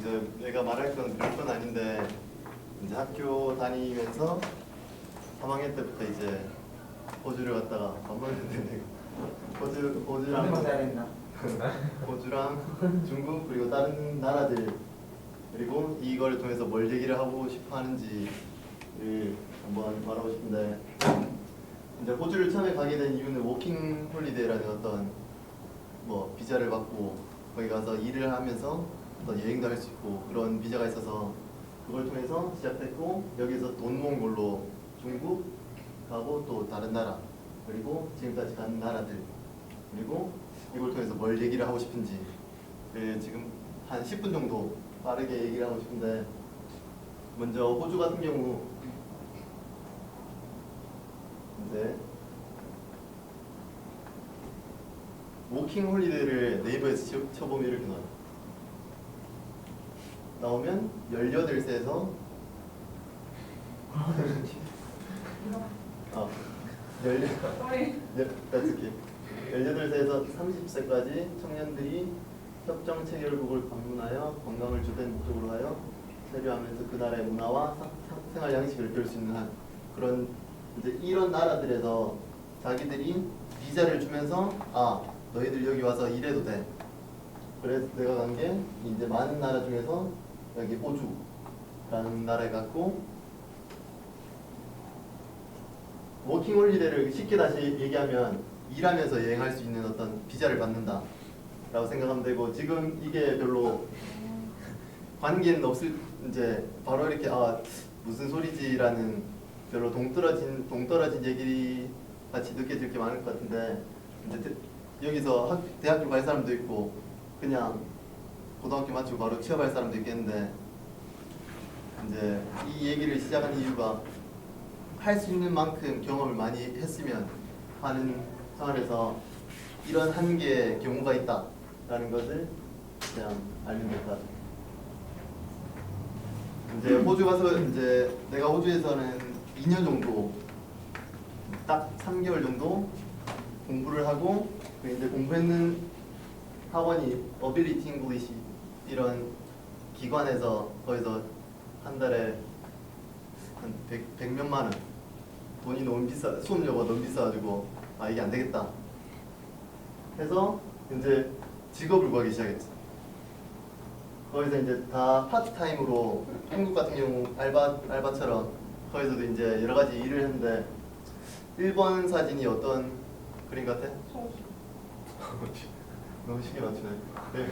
이제 내가 말할 건 그런 건 아닌데 이제 학교 다니면서 3학년 때부터 이제 호주를 갔다가 반만했는데 호주랑 호주랑 중국 그리고 다른 나라들 그리고 이걸 통해서 뭘 얘기를 하고 싶어 하는지를 한번 말하고 싶은데 이제 호주를 처음에 가게 된 이유는 워킹 홀리데이라는 어떤 뭐 비자를 받고 거기 가서 일을 하면서 어떤 여행도 할 수 있고 그런 비자가 있어서 그걸 통해서 시작됐고 여기서 돈 모은 걸로 중국 가고 또 다른 나라 그리고 지금까지 간 나라들 그리고 이걸 통해서 뭘 얘기를 하고 싶은지 지금 한 10분 정도 빠르게 얘기를 하고 싶은데 먼저 호주 같은 경우 이제 워킹 홀리데이를 네이버에서 쳐보면 이렇게 나오면 18세에서 18세에서 30세까지 청년들이 협정 체결국을 방문하여 관광을 주된 목적으로 하여 세류하면서 그 나라의 문화와 생활 양식을 배울 수 있는 한 그런 이제 이런 나라들에서 자기들이 비자를 주면서 너희들 여기 와서 일해도 돼. 그래서 내가 간 게 이제 많은 나라 중에서 여기 호주라는 나라에 갔고 워킹 홀리데이를 쉽게 다시 얘기하면 일하면서 여행할 수 있는 어떤 비자를 받는다 라고 생각하면 되고 지금 이게 별로 관계는 없을 이제 바로 이렇게 무슨 소리지라는 별로 동떨어진 얘기 같이 느껴질 게 많을 것 같은데 이제 여기서 대학교 갈 사람도 있고 그냥 고등학교 마치고 바로 취업할 사람도 있겠는데 이제 이 얘기를 시작한 이유가 할 수 있는 만큼 경험을 많이 했으면 하는 생활에서 이런 한계의 경우가 있다라는 것을 그냥 알면 될 것 같아요. 이제 호주 가서 이제 내가 호주에서는 2년 정도 딱 3개월 정도 공부를 하고 이제 공부했는 학원이 어빌리티 잉글리시 이런 기관에서 거기서 한 달에 한 100몇만 원 돈이 너무 비싸 수업료가 너무 비싸가지고 이게 안 되겠다 해서 이제 직업을 구하기 시작했지. 거기서 이제 다 파트타임으로 한국 같은 경우 알바처럼 거기서도 이제 여러 가지 일을 했는데 1번 사진이 어떤 그림 같아? 너무 신경 안 쓰네. 네.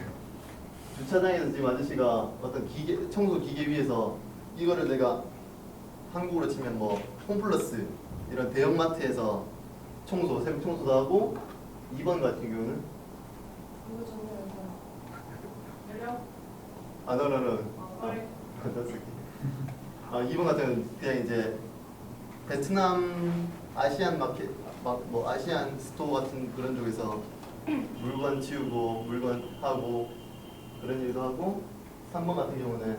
주차장에서 지금 아저씨가 어떤 청소 기계 위에서 이거를 내가 한국으로 치면 뭐 홈플러스 이런 대형마트에서 새벽 청소도 하고 2번 같은 경우는 너는 that's okay. 2번 같은 경우는 그냥 이제 베트남 아시안 마켓 뭐 아시안 스토어 같은 그런 쪽에서 물건 치우고 물건 하고 그런 일도 하고 3번 같은 경우는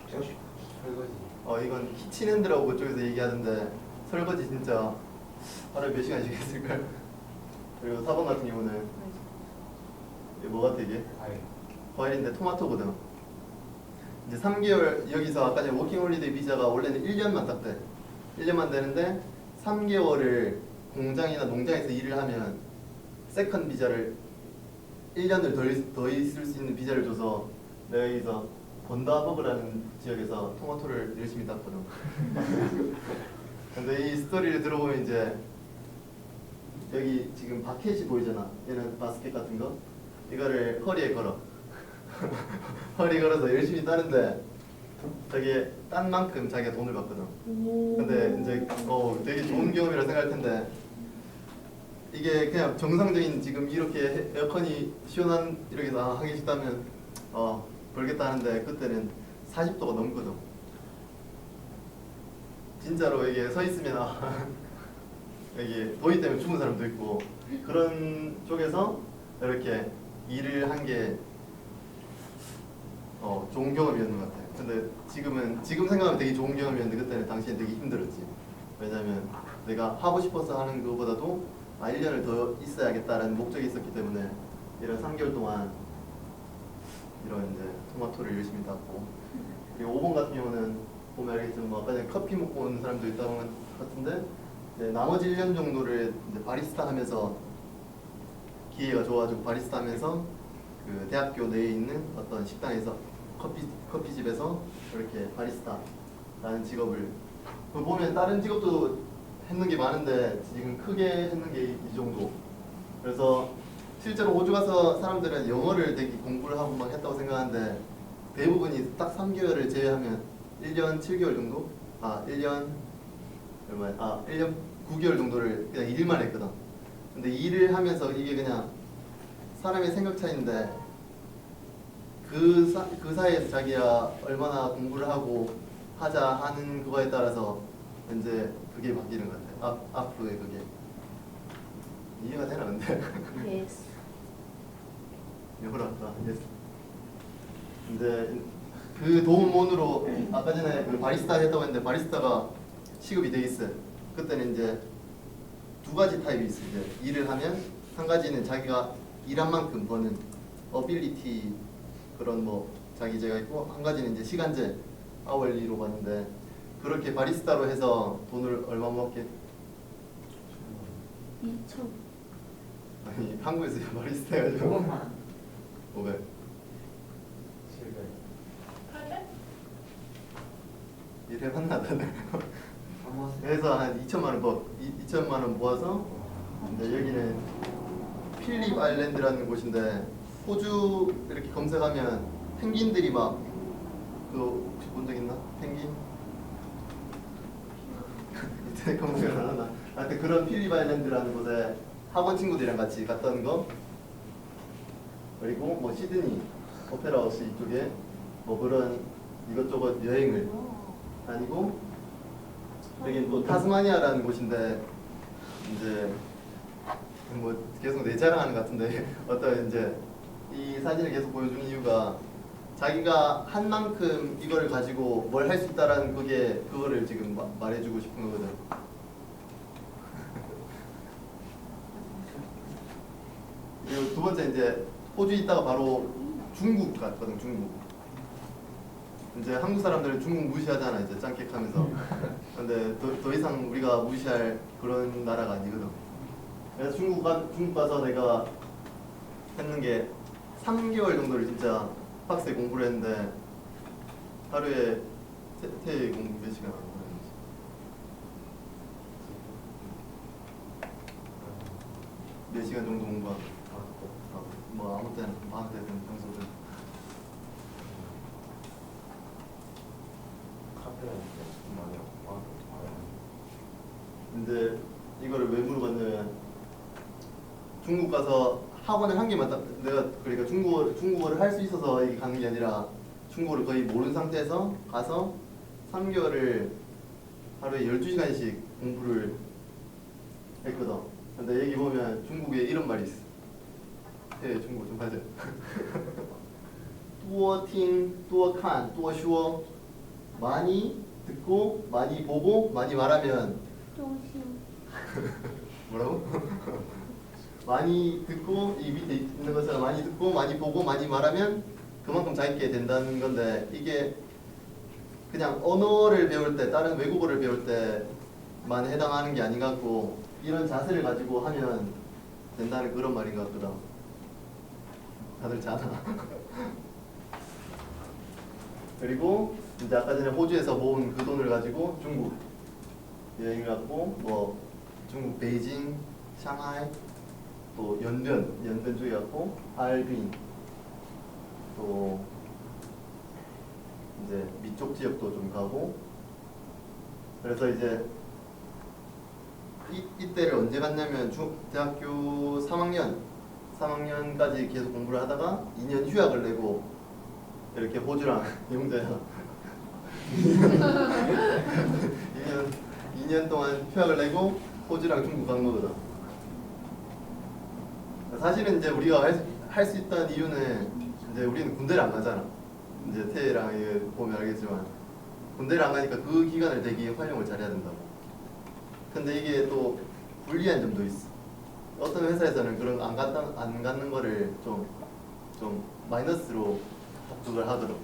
설거지. 이건 키친핸드라고 그쪽에서 얘기하는데 설거지 진짜 하루에 몇 시간씩 했을걸. 그리고 4번 같은 경우는 이게 뭐 같아 이게? 과일인데 토마토거든. 이제 3개월 여기서 아까 전에 워킹홀리데이 비자가 원래는 1년만 딱 돼. 1년만 되는데 3개월을 공장이나 농장에서 일을 하면 세컨 비자를 1년을 더 있을 수 있는 비자를 줘서 내가 여기서 번다버그라는 지역에서 토마토를 열심히 땄거든. 근데 이 스토리를 들어보면 이제 여기 지금 바켓이 보이잖아. 얘는 바스켓 같은 거. 이거를 허리에 걸어. 허리에 걸어서 열심히 따는데 자기 딴 만큼 자기가 돈을 받거든. 근데 이제 되게 좋은 경험이라 생각할 텐데 이게 그냥 정상적인 지금 이렇게 에어컨이 시원한 이렇게 하기 싫다면 벌겠다 하는데 그때는 40도가 넘거든. 진짜로 이게 서 있으면 여기 더위 때문에 죽은 사람도 있고 그런 쪽에서 이렇게 일을 한 게 좋은 경험이었는 것 같아요. 근데 지금 생각하면 되게 좋은 경험이었는데 그때는 당시엔 되게 힘들었지. 왜냐면 내가 하고 싶어서 하는 것보다도 1년을 더 있어야겠다라는 목적이 있었기 때문에 이런 3개월 동안 이런 이제 토마토를 열심히 땄고, 그리고 5번 같은 경우는 보면 알겠지만 뭐 아까 전에 커피 먹고 온 사람도 있다는 것 같은데, 이제 나머지 1년 정도를 이제 바리스타 하면서 기회가 좋아가지고 바리스타 하면서 그 대학교 내에 있는 어떤 식당에서 커피집에서 이렇게 바리스타라는 직업을, 그 보면 다른 직업도 했는 게 많은데 지금 크게 했는 게 이 정도. 그래서 실제로 호주 가서 사람들은 영어를 되게 공부를 하고 막 했다고 생각하는데 대부분이 딱 3개월을 제외하면 1년 7개월 정도? 1년 얼마야? 1년 9개월 정도를 그냥 일만 했거든. 근데 일을 하면서 이게 그냥 사람의 생각 차이인데 그 사이에서 자기가 얼마나 공부를 하고 하자 하는 그거에 따라서 이제 그게 바뀌는 것 같아요. 앞으로의 그게 이해가 되나 근데? Yes. 영어로 할까? Yes. 근데 그 도움원으로 아까 전에 그 바리스타 했다고 했는데 바리스타가 시급이 돼 있어요. 그때는 이제 두 가지 타입이 있어요. 이제 일을 하면 한 가지는 자기가 일한 만큼 버는 어빌리티 그런 뭐 자기제가 있고, 한 가지는 이제 시간제 아워리로 받는데, 그렇게 바리스타로 해서 돈을 얼마 먹게? 2천. 아니 한국에서 바리스타 해가지고 500만 500. 700 800? 일해봤나 나는. 안 모았어요? 그래서 한 2천만 원 2천만 원 모아서, 근데 여기는 필립 아일랜드라는 곳인데 호주 이렇게 검색하면 펭귄들이 막 그 혹시 본 적 있나? 펭귄? 인터넷 검색을 안 하나? 하여튼 그런 필립 아일랜드라는 곳에 학원 친구들이랑 같이 갔던 거, 그리고 뭐 시드니 오페라 하우스 이쪽에 뭐 그런 이것저것 여행을 다니고, 여기 또 타스마니아라는 곳인데 이제 뭐 계속 내 자랑하는 것 같은데 어떤 이제 이 사진을 계속 보여주는 이유가 자기가 한 만큼 이거를 가지고 뭘 할 수 있다라는 그거를 지금 말해주고 싶은 거거든. 그리고 두 번째 이제 호주 있다가 바로 중국 갔거든. 중국. 이제 한국 사람들은 중국 무시하잖아, 이제 짱객하면서. 근데 더 이상 우리가 무시할 그런 나라가 아니거든. 그래서 중국 가서 내가 했는 게 3개월 정도를 진짜 빡세게 공부를 했는데, 하루에 태회 공부 몇 시간 하는 거야? 4시간 정도 공부하고, 뭐 아무 때나 마음 되든 평소든. 카페가 좀 많아요. 근데 이거를 왜 물어봤냐면, 중국 가서 학원을 한 개만 내가 그러니까 중국어를 할 수 있어서 이게 가는 게 아니라 중국어를 거의 모르는 상태에서 가서 3개월을 하루에 12시간씩 공부를 했거든. 근데 여기 보면 중국에 이런 말이 있어. 중국어 좀 하자. 多听多看多说. 많이 듣고 많이 보고 많이 말하면 조심. 뭐라고? 많이 듣고 이 밑에 있는 것처럼 많이 듣고 많이 보고 많이 말하면 그만큼 잘게 된다는 건데, 이게 그냥 언어를 배울 때, 다른 외국어를 배울 때만 해당하는 게 아닌 것 같고, 이런 자세를 가지고 하면 된다는 그런 말인 것 같더라. 다들 자나? 그리고 이제 아까 전에 호주에서 모은 그 돈을 가지고 중국 여행을 갔고, 뭐 중국 베이징, 상하이, 또 연변 쪽에 갔고, 하얼빈, 또 이제 밑쪽 지역도 좀 가고. 그래서 이제 이때를 언제 갔냐면 대학교 3학년까지 계속 공부를 하다가 2년 휴학을 내고 이렇게 호주랑 영재야 2년 동안 휴학을 내고 호주랑 중국 간 거거든. 사실은 이제 우리가 할 수 있던 이유는, 이제 우리는 군대를 안 가잖아. 이제 태희랑 이게 보면 알겠지만 군대를 안 가니까 그 기간을 되게 활용을 잘해야 된다고. 근데 이게 또 불리한 점도 있어. 어떤 회사에서는 그런 안 갖는 거를 좀 마이너스로 그걸 하도록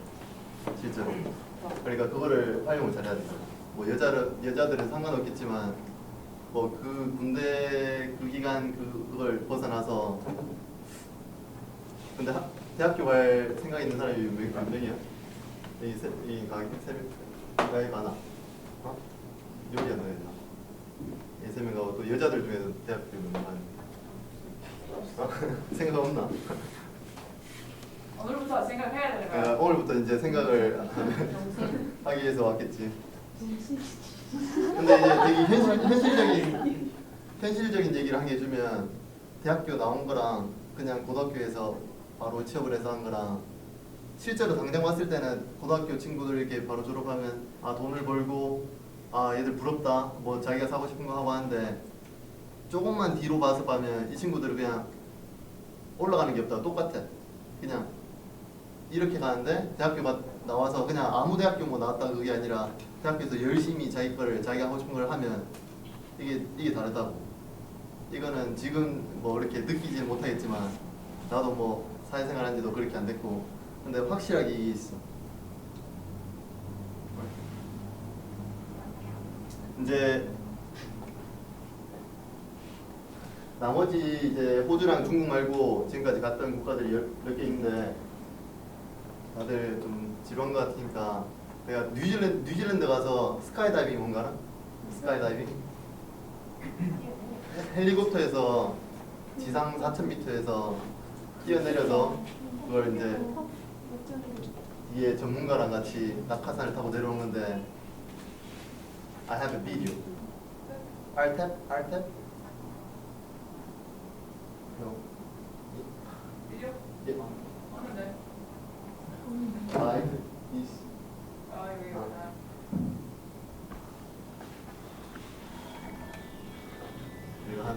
실제로. 그러니까 그거를 활용을 잘해야 돼요. 뭐 여자들은 상관없겠지만 뭐 그 군대 그 기간 그걸 벗어나서 근데 대학교 갈 생각 있는 사람이 몇 명이야? 이 가게 가게 가나? 어? 여기 안 가겠나? 세 명 가고 또 여자들 중에도 대학교 몇 명? 생각 없나? 오늘부터 생각해야 되는 거야. 오늘부터 이제 생각을 하기 위해서 왔겠지. 근데 이제 되게 현실적인 얘기를 한 게 해주면 대학교 나온 거랑 그냥 고등학교에서 바로 취업을 해서 한 거랑 실제로 당장 왔을 때는 고등학교 친구들 이렇게 바로 졸업하면 아 돈을 벌고 아 얘들 부럽다 뭐 자기가 사고 싶은 거 하고 하는데 조금만 뒤로 봐서 보면 이 친구들은 그냥 올라가는 게 없다 똑같아. 그냥 이렇게 가는데 대학교 나와서 그냥 아무 대학교 뭐 나왔다 그게 아니라 대학교에서 열심히 자기 거를 자기가 하고 싶은 걸 하면 이게 다르다고. 이거는 지금 뭐 이렇게 느끼지는 못하겠지만 나도 뭐 사회생활 한 지도 그렇게 안 됐고 근데 확실하게 이게 있어. 이제 나머지 이제 호주랑 중국 말고 지금까지 갔던 국가들이 몇 개 있는데 다들 좀 지루한 것 같으니까 내가 뉴질랜드 가서 스카이다이빙 뭔가 알아? 스카이다이빙? 헬리콥터에서 지상 4,000m에서 뛰어내려서 그걸 이제 뒤에 전문가랑 같이 낙하산을 타고 내려오는 건데 I have a video. RTAP? RTAP? No. 비디오? Yeah. 하는데. Live is 아 이거. 이거 한